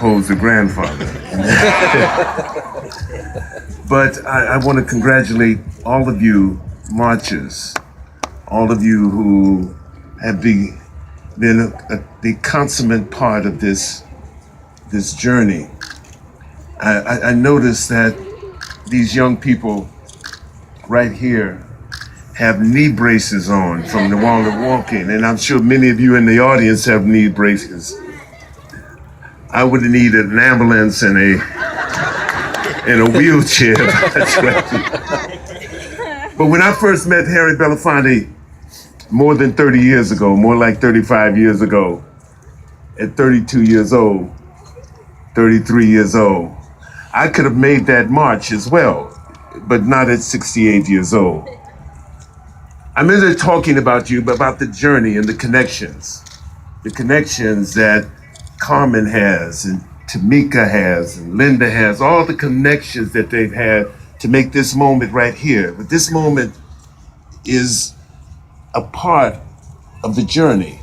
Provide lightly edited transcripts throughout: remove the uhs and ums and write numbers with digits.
opposed to grandfather. But I want to congratulate all of you marchers, all of you who have been the consummate part of this journey. I noticed that these young people right here have knee braces on from the wall of walking, and I'm sure many of you in the audience have knee braces. I would need an ambulance and a wheelchair. That's right. But when I first met Harry Belafonte more than 30 years ago, more like 35 years ago, at 32 years old, 33 years old, I could have made that march as well, but not at 68 years old. I'm into talking about you, but about the journey and the connections that Carmen has and Tamika has and Linda has, all the connections that they've had to make this moment right here. But this moment is a part of the journey.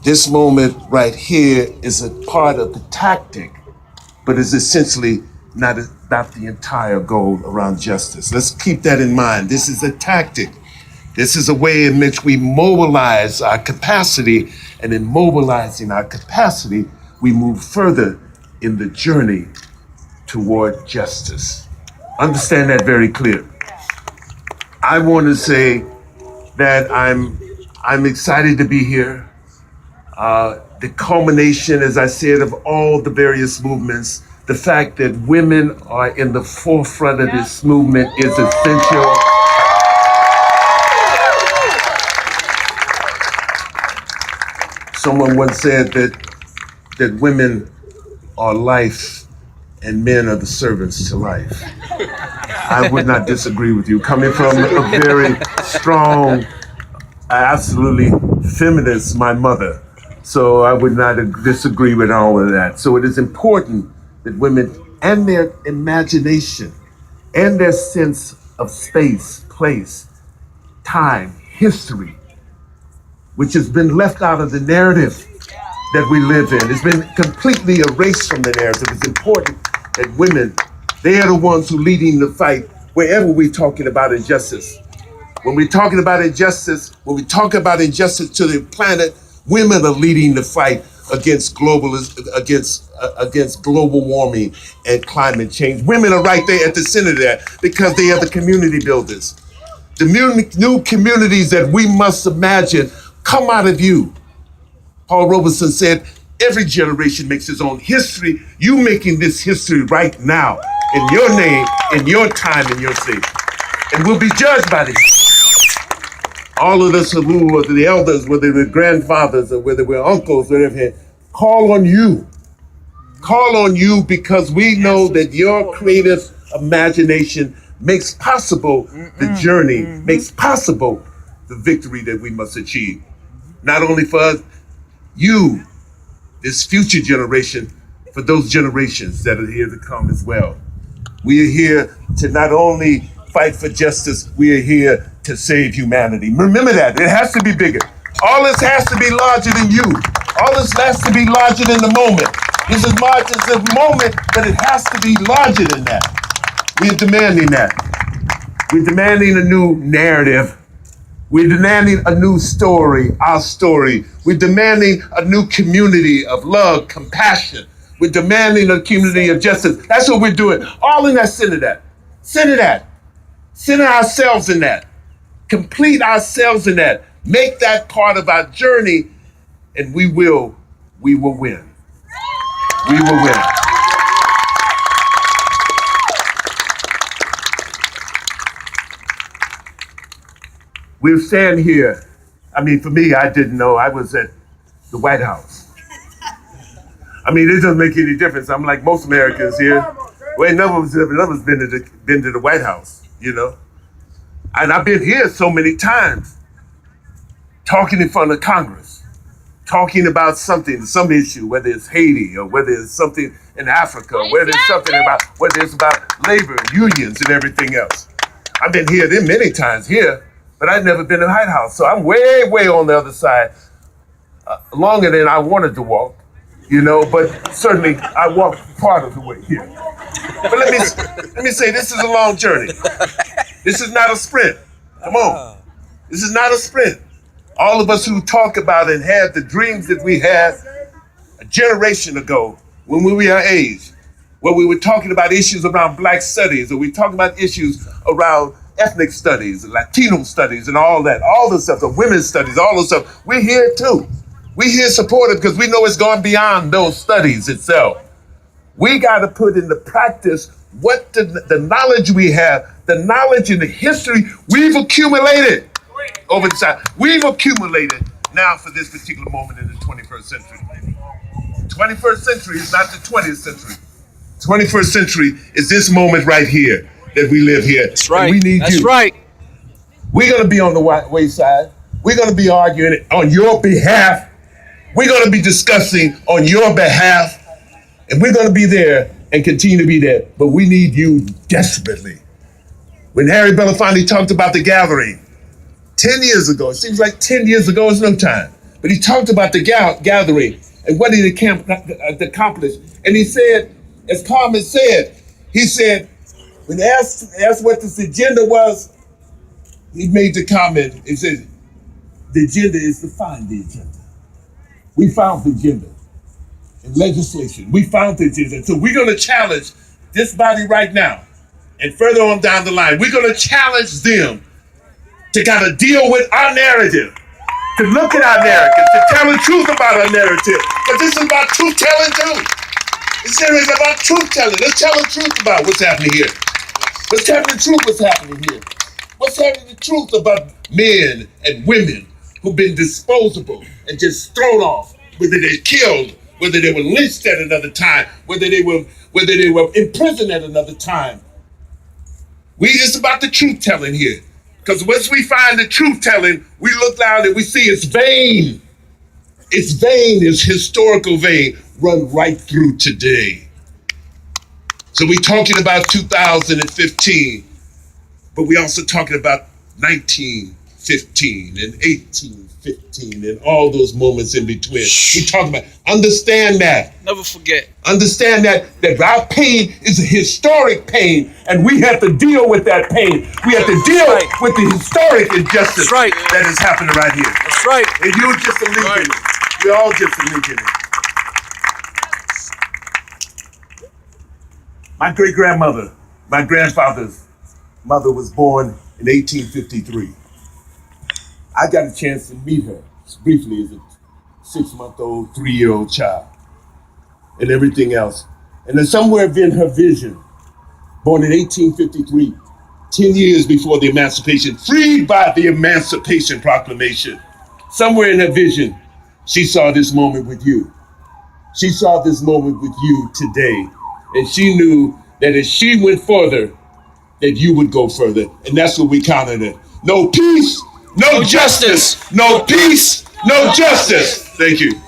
This moment right here is a part of the tactic, but is essentially not about the entire goal around justice. Let's keep that in mind. This is a tactic. This is a way in which we mobilize our capacity, and in mobilizing our capacity, we move further in the journey toward justice. Understand that very clear. I want to say that I'm excited to be here. The culmination, as I said, of all the various movements, the fact that women are in the forefront of this movement is essential. Someone once said that women are life and men are the servants to life. I would not disagree with you. Coming from a very strong, absolutely feminist, my mother. So I would not disagree with all of that. So it is important that women and their imagination and their sense of space, place, time, history, which has been left out of the narrative that we live in. It's been completely erased from the narrative. It's important that women, they are the ones who are leading the fight wherever we're talking about injustice. When we're talking about injustice, when we talk about injustice to the planet, women are leading the fight against against global warming and climate change. Women are right there at the center of that because they are the community builders. The new communities that we must imagine come out of you. Paul Robeson said, every generation makes its own history. You making this history right now, in your name, in your time, in your city. And we'll be judged by this. All of us who are the elders, whether we're grandfathers or whether we're uncles, whatever, call on you. Call on you because we know that your creative imagination makes possible the journey, makes possible the victory that we must achieve. Not only for us, you, this future generation, for those generations that are here to come as well. We are here to not only fight for justice, we are here to save humanity. Remember that, it has to be bigger. All this has to be larger than you. All this has to be larger than the moment. This is March, it's a moment, but it has to be larger than that. We're demanding that. We're demanding a new narrative. We're demanding a new story, our story. We're demanding a new community of love, compassion. We're demanding a community of justice. That's what we're doing. All in that, center that. Center that. Center ourselves in that. Complete ourselves in that. Make that part of our journey, and we will win. We will win. We stand here. I mean, for me, I didn't know. I was at the White House. I mean, it doesn't make any difference. I'm like most Americans here. Well, none of us been to the White House, you know? And I've been here so many times, talking in front of Congress, talking about something, some issue, whether it's Haiti or whether it's something in Africa, whether it's about labor and unions and everything else. I've been here many times here, but I've never been to the White House. So I'm way, way on the other side, longer than I wanted to walk, you know, but certainly I walked part of the way here. But let me say, this is a long journey. This is not a sprint. Come on. This is not a sprint. All of us who talk about and had the dreams that we had a generation ago when we were our age, where we were talking about issues around Black studies, or we talking about issues around ethnic studies, Latino studies, and all that, all the stuff, the women's studies, all the stuff. We're here too. We're here supportive because we know it's gone beyond those studies itself. We got to put into practice what the knowledge we have, the knowledge and the history we've accumulated over the time. We've accumulated now for this particular moment in the 21st century. 21st century is not the 20th century. 21st century is this moment right here that we live here. That's right. And we need That's you. right. We're going to be on the wayside. We're going to be arguing on your behalf. We're going to be discussing on your behalf. And we're going to be there and continue to be there. But we need you desperately. When Harry Belafonte talked about the gathering 10 years ago, it seems like 10 years ago is no time. But he talked about the gathering and what he accomplished. And he said, as Carmen said, he said, when asked what this agenda was, he made the comment, he said, the agenda is to find the agenda. We found the agenda in legislation. We found the agenda. So we're going to challenge this body right now and further on down the line. We're going to challenge them to kind of deal with our narrative, to look at our narrative, to tell the truth about our narrative. But this is about truth telling too. This series is about truth telling. Let's tell the truth about what's happening here. Let's tell the truth what's happening here. Let's tell the truth about men and women who've been disposable and just thrown off, whether they're killed, whether they were lynched at another time, whether they were imprisoned at another time. It's about the truth telling here. Because once we find the truth telling, we look down and we see it's vain. It's vain, it's historical vain, run right through today. So we're talking about 2015, but we're also talking about 1915 and 1815 and all those moments in between. We talk about, understand that. Never forget. Understand that our pain is a historic pain, and we have to deal with that pain. We have to deal with the historic injustice that is happening right here. That's right. And you're just a link in it. We're all just a link in it. My great-grandmother, my grandfather's mother, was born in 1853. I got a chance to meet her briefly as a 6-month-old, 3-year-old child, and everything else. And then somewhere in her vision, born in 1853, 10 years before the Emancipation, freed by the Emancipation Proclamation, somewhere in her vision, she saw this moment with you. She saw this moment with you today. And she knew that as she went further, that you would go further. And that's what we counted it. No peace, no justice. No peace, no justice. Thank you.